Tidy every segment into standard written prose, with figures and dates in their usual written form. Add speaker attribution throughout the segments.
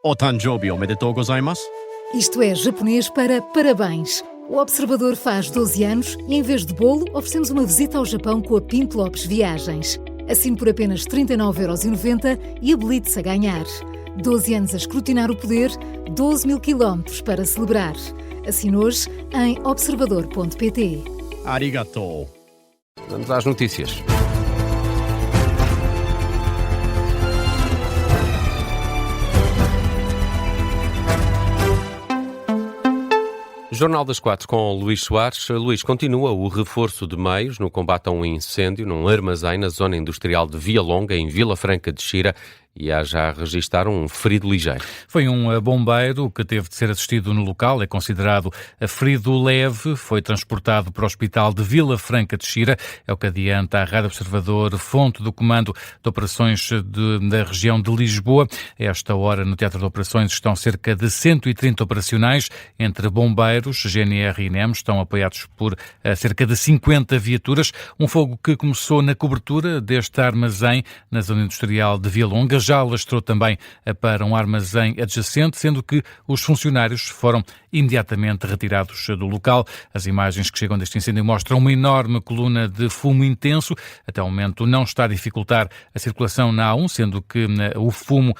Speaker 1: O Tanjobi omedetou gozaimasu.
Speaker 2: Isto é japonês para parabéns. O Observador faz 12 anos e, em vez de bolo, oferecemos uma visita ao Japão com a Pinto Lopes Viagens. Assine por apenas 39,90€ e habilite-se a ganhar. 12 anos a escrutinar o poder, 12 mil quilómetros para celebrar. Assine hoje em observador.pt.
Speaker 1: Arigatou.
Speaker 3: Vamos às notícias. Jornal das 4 com Luís Soares. Luís, continua o reforço de meios no combate a um incêndio num armazém na zona industrial de Via Longa, em Vila Franca de Xira, e há já a registrar um ferido ligeiro.
Speaker 4: Foi um bombeiro que teve de ser assistido no local, é considerado ferido leve, foi transportado para o hospital de Vila Franca de Xira, é o que adianta a Rádio Observador, fonte do Comando de Operações da região de Lisboa. A esta hora, no Teatro de Operações, estão cerca de 130 operacionais, entre bombeiros, GNR e INEM, estão apoiados por cerca de 50 viaturas. Um fogo que começou na cobertura deste armazém na zona industrial de Via Longa, já alastrou também para um armazém adjacente, sendo que os funcionários foram imediatamente retirados do local. As imagens que chegam deste incêndio mostram uma enorme coluna de fumo intenso. Até o momento não está a dificultar a circulação na A1, sendo que o fumo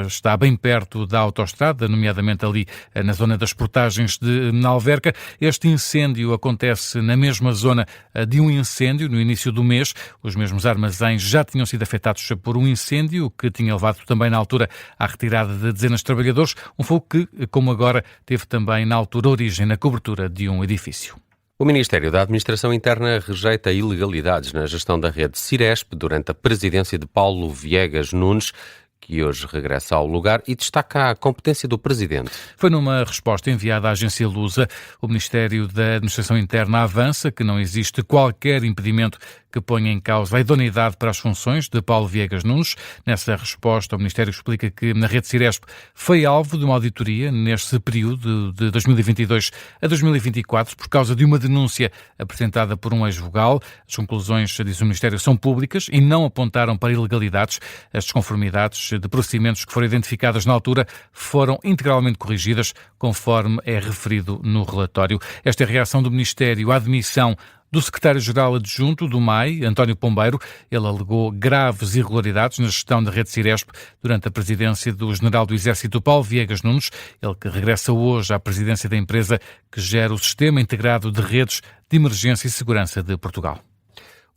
Speaker 4: está bem perto da autoestrada, nomeadamente ali na zona das portagens de Alverca. Este incêndio acontece na mesma zona de um incêndio no início do mês. Os mesmos armazéns já tinham sido afetados por um incêndio que tinha levado também na altura à retirada de dezenas de trabalhadores, um fogo que, como agora, teve também na altura origem na cobertura de um edifício.
Speaker 3: O Ministério da Administração Interna rejeita ilegalidades na gestão da rede Ciresp durante a presidência de Paulo Viegas Nunes, que hoje regressa ao lugar, e destaca a competência do Presidente.
Speaker 4: Foi numa resposta enviada à agência Lusa. O Ministério da Administração Interna avança que não existe qualquer impedimento que ponha em causa a idoneidade para as funções de Paulo Viegas Nunes. Nessa resposta, o Ministério explica que na rede Ciresp foi alvo de uma auditoria neste período de 2022 a 2024 por causa de uma denúncia apresentada por um ex-vogal. As conclusões, diz o Ministério, são públicas e não apontaram para ilegalidades. As desconformidades de procedimentos que foram identificadas na altura foram integralmente corrigidas, conforme é referido no relatório. Esta é a reação do Ministério à admissão do secretário-geral adjunto do MAI, António Pombeiro. Ele alegou graves irregularidades na gestão da rede Ciresp durante a presidência do general do Exército Paulo Viegas Nunes, ele que regressa hoje à presidência da empresa que gera o Sistema Integrado de Redes de Emergência e Segurança de Portugal.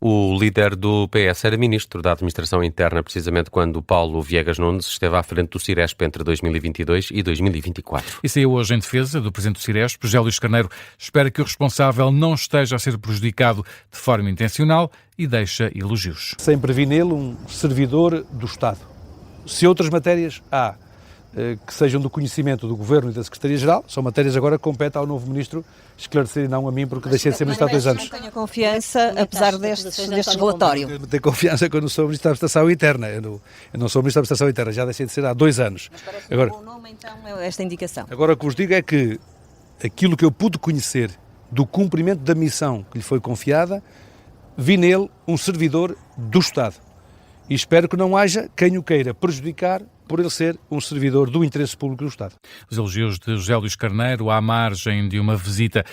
Speaker 3: O líder do PS era ministro da Administração Interna, precisamente quando Paulo Viegas Nunes esteve à frente do Ciresp entre 2022 e 2024.
Speaker 4: E saiu hoje em defesa do presidente do Ciresp. José Luís Carneiro espera que o responsável não esteja a ser prejudicado de forma intencional e deixa elogios.
Speaker 5: Sempre vi nele um servidor do Estado. Se outras matérias há que sejam do conhecimento do Governo e da Secretaria-Geral, são matérias agora que compete ao novo Ministro esclarecer e não a mim, porque deixei de ser Ministro há 2 anos.
Speaker 6: Não tenho confiança, apesar deste relatório.
Speaker 5: Eu tenho confiança que eu não sou Ministro da Administração Interna. Eu não sou Ministro da Administração Interna, já deixei de ser há 2 anos.
Speaker 6: Mas parece agora, um bom nome, então, esta indicação.
Speaker 5: Agora, o que vos digo é que aquilo que eu pude conhecer do cumprimento da missão que lhe foi confiada, vi nele um servidor do Estado. E espero que não haja quem o queira prejudicar por ele ser um servidor do interesse público do Estado.
Speaker 4: Os elogios de José Luís Carneiro à margem de uma visita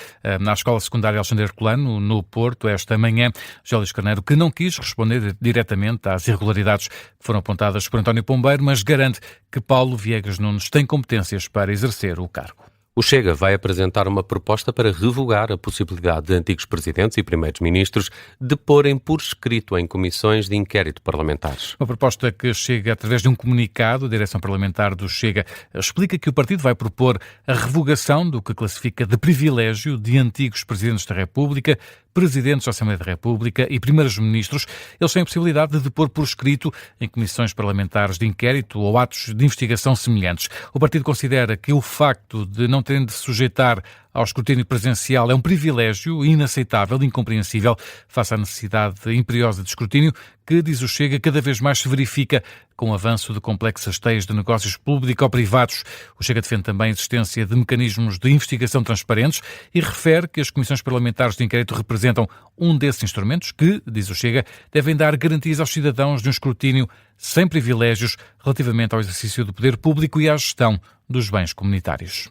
Speaker 4: na Escola Secundária Alexandre Herculano, no Porto, esta manhã. José Luís Carneiro, que não quis responder diretamente às irregularidades que foram apontadas por António Pombeiro, mas garante que Paulo Viegas Nunes tem competências para exercer o cargo.
Speaker 3: O Chega vai apresentar uma proposta para revogar a possibilidade de antigos presidentes e primeiros ministros deporem por escrito em comissões de inquérito parlamentares.
Speaker 4: Uma proposta que chega através de um comunicado. A direção parlamentar do Chega explica que o partido vai propor a revogação do que classifica de privilégio de antigos presidentes da República, presidentes da Assembleia da República e primeiros-ministros. Eles têm a possibilidade de depor por escrito em comissões parlamentares de inquérito ou atos de investigação semelhantes. O partido considera que o facto de não terem de se sujeitar ao escrutínio presencial é um privilégio inaceitável, incompreensível, face à necessidade imperiosa de escrutínio que, diz o Chega, cada vez mais se verifica com o avanço de complexas teias de negócios público-privados. O Chega defende também a existência de mecanismos de investigação transparentes e refere que as comissões parlamentares de inquérito representam um desses instrumentos que, diz o Chega, devem dar garantias aos cidadãos de um escrutínio sem privilégios relativamente ao exercício do poder público e à gestão dos bens comunitários.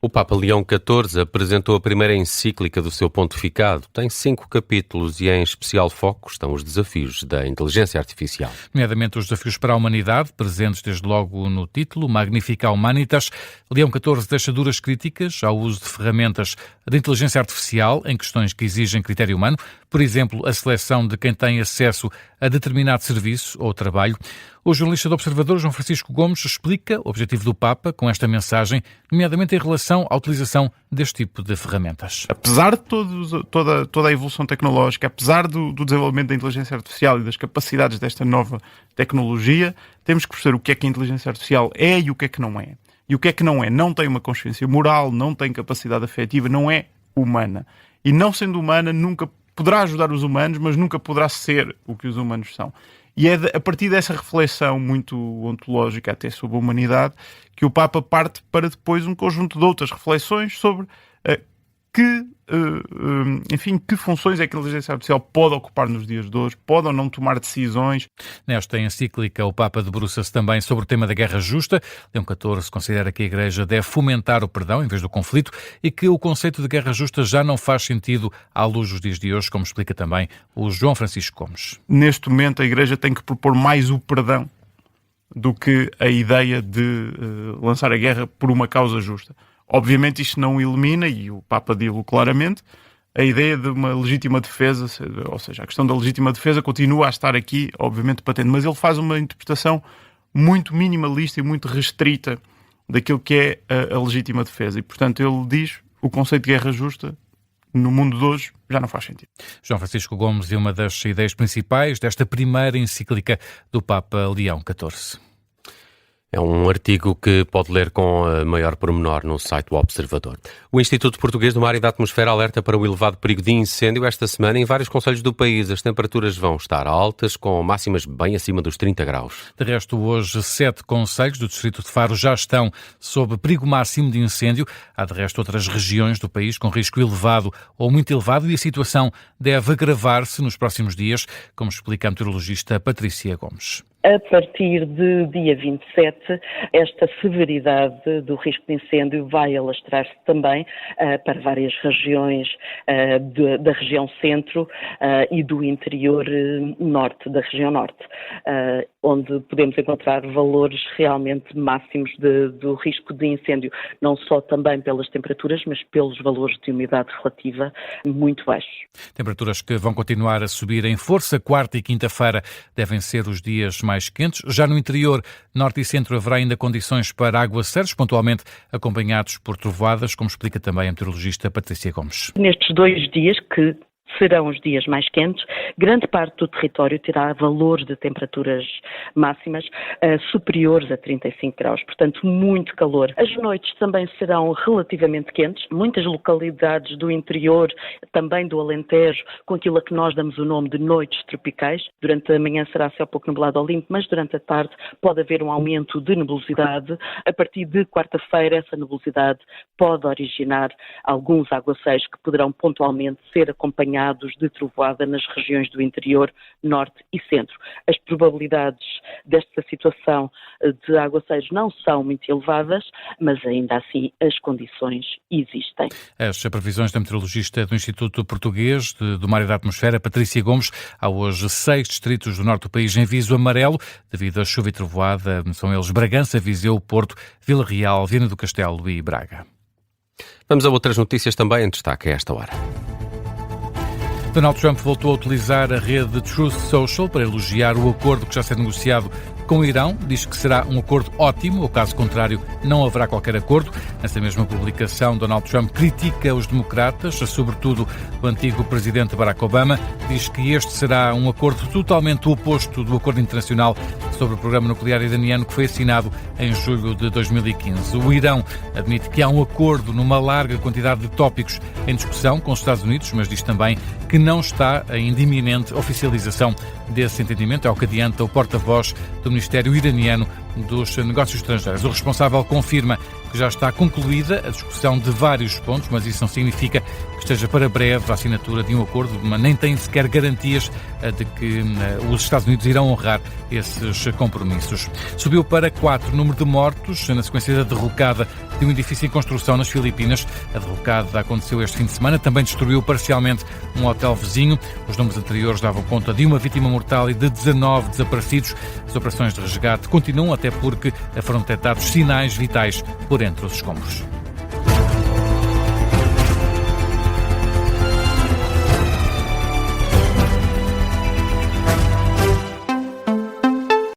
Speaker 3: O Papa Leão XIV apresentou a primeira encíclica do seu pontificado. Tem 5 capítulos e em especial foco estão os desafios da inteligência artificial.
Speaker 4: Nomeadamente os desafios para a humanidade, presentes desde logo no título, Magnifica Humanitas. Leão XIV deixa duras críticas ao uso de ferramentas de inteligência artificial em questões que exigem critério humano, por exemplo, a seleção de quem tem acesso a determinado serviço ou trabalho. O jornalista do Observador, João Francisco Gomes, explica o objetivo do Papa com esta mensagem, nomeadamente em relação à utilização deste tipo de ferramentas.
Speaker 7: Apesar de toda a evolução tecnológica, apesar do desenvolvimento da inteligência artificial e das capacidades desta nova tecnologia, temos que perceber o que é que a inteligência artificial é e o que é que não é. E o que é que não é? Não tem uma consciência moral, não tem capacidade afetiva, não é humana. E não sendo humana, nunca poderá ajudar os humanos, mas nunca poderá ser o que os humanos são. E é a partir dessa reflexão muito ontológica até sobre a humanidade que o Papa parte para depois um conjunto de outras reflexões sobre que funções é que a inteligência artificial pode ocupar nos dias de hoje, pode ou não tomar decisões.
Speaker 4: Nesta encíclica, o Papa debruça-se também sobre o tema da guerra justa. Leão XIV considera que a Igreja deve fomentar o perdão em vez do conflito e que o conceito de guerra justa já não faz sentido à luz dos dias de hoje, como explica também o João Francisco Gomes.
Speaker 7: Neste momento, a Igreja tem que propor mais o perdão do que a ideia de lançar a guerra por uma causa justa. Obviamente isto não elimina, e o Papa diz-o claramente, a ideia de uma legítima defesa, ou seja, a questão da legítima defesa continua a estar aqui, obviamente, patente, mas ele faz uma interpretação muito minimalista e muito restrita daquilo que é a legítima defesa. E, portanto, ele diz o conceito de guerra justa no mundo de hoje já não faz sentido.
Speaker 4: João Francisco Gomes é uma das ideias principais desta primeira encíclica do Papa Leão XIV.
Speaker 3: É um artigo que pode ler com maior pormenor no site do Observador. O Instituto Português do Mar e da Atmosfera alerta para o elevado perigo de incêndio esta semana em vários concelhos do país. As temperaturas vão estar altas, com máximas bem acima dos 30 graus.
Speaker 4: De resto, hoje, 7 concelhos do distrito de Faro já estão sob perigo máximo de incêndio. Há, de resto, outras regiões do país com risco elevado ou muito elevado e a situação deve agravar-se nos próximos dias, como explica a meteorologista Patrícia Gomes.
Speaker 8: A partir de dia 27, esta severidade do risco de incêndio vai alastrar-se também para várias regiões da região centro e do interior norte, da região norte, onde podemos encontrar valores realmente máximos do risco de incêndio, não só também pelas temperaturas, mas pelos valores de umidade relativa muito baixos.
Speaker 4: Temperaturas que vão continuar a subir em força. Quarta e quinta-feira devem ser os dias mais quentes. Já no interior, norte e centro, haverá ainda condições para aguaceiros, pontualmente acompanhados por trovoadas, como explica também a meteorologista Patrícia Gomes.
Speaker 8: Nestes 2 dias, que serão os dias mais quentes, grande parte do território terá valores de temperaturas máximas superiores a 35 graus, portanto muito calor. As noites também serão relativamente quentes, muitas localidades do interior, também do Alentejo, com aquilo a que nós damos o nome de noites tropicais. Durante a manhã será céu pouco nublado ao limpo, mas durante a tarde pode haver um aumento de nebulosidade. A partir de quarta-feira, essa nebulosidade pode originar alguns aguaceiros que poderão pontualmente ser acompanhados de trovoada nas regiões do interior, norte e centro. As probabilidades desta situação de aguaceiros não são muito elevadas, mas ainda assim as condições existem.
Speaker 4: As previsões da meteorologista do Instituto Português do Mar e da Atmosfera, Patrícia Gomes. Há hoje 6 distritos do norte do país em aviso amarelo devido à chuva e trovoada. São eles Bragança, Viseu, Porto, Vila Real, Viana do Castelo e Braga.
Speaker 3: Vamos a outras notícias também em destaque a esta hora.
Speaker 4: Donald Trump voltou a utilizar a rede Truth Social para elogiar o acordo que já está negociado com o Irão. Diz que será um acordo ótimo, ou caso contrário, não haverá qualquer acordo. Nessa mesma publicação, Donald Trump critica os democratas, sobretudo o antigo presidente Barack Obama. Diz que este será um acordo totalmente oposto do acordo internacional sobre o programa nuclear iraniano que foi assinado em julho de 2015. O Irão admite que há um acordo numa larga quantidade de tópicos em discussão com os Estados Unidos, mas diz também que não está ainda iminente oficialização desse entendimento. É o que adianta o porta-voz do Ministério iraniano dos Negócios Estrangeiros. O responsável confirma que já está concluída a discussão de vários pontos, mas isso não significa que esteja para breve a assinatura de um acordo, mas nem tem sequer garantias de que os Estados Unidos irão honrar esses compromissos. Subiu para 4 o número de mortos na sequência da derrocada de um edifício em construção nas Filipinas. A derrocada aconteceu este fim de semana, também destruiu parcialmente um hotel vizinho. Os números anteriores davam conta de uma vítima mortal e de 19 desaparecidos. As operações de resgate continuam, até porque foram detectados sinais vitais por entre os escombros.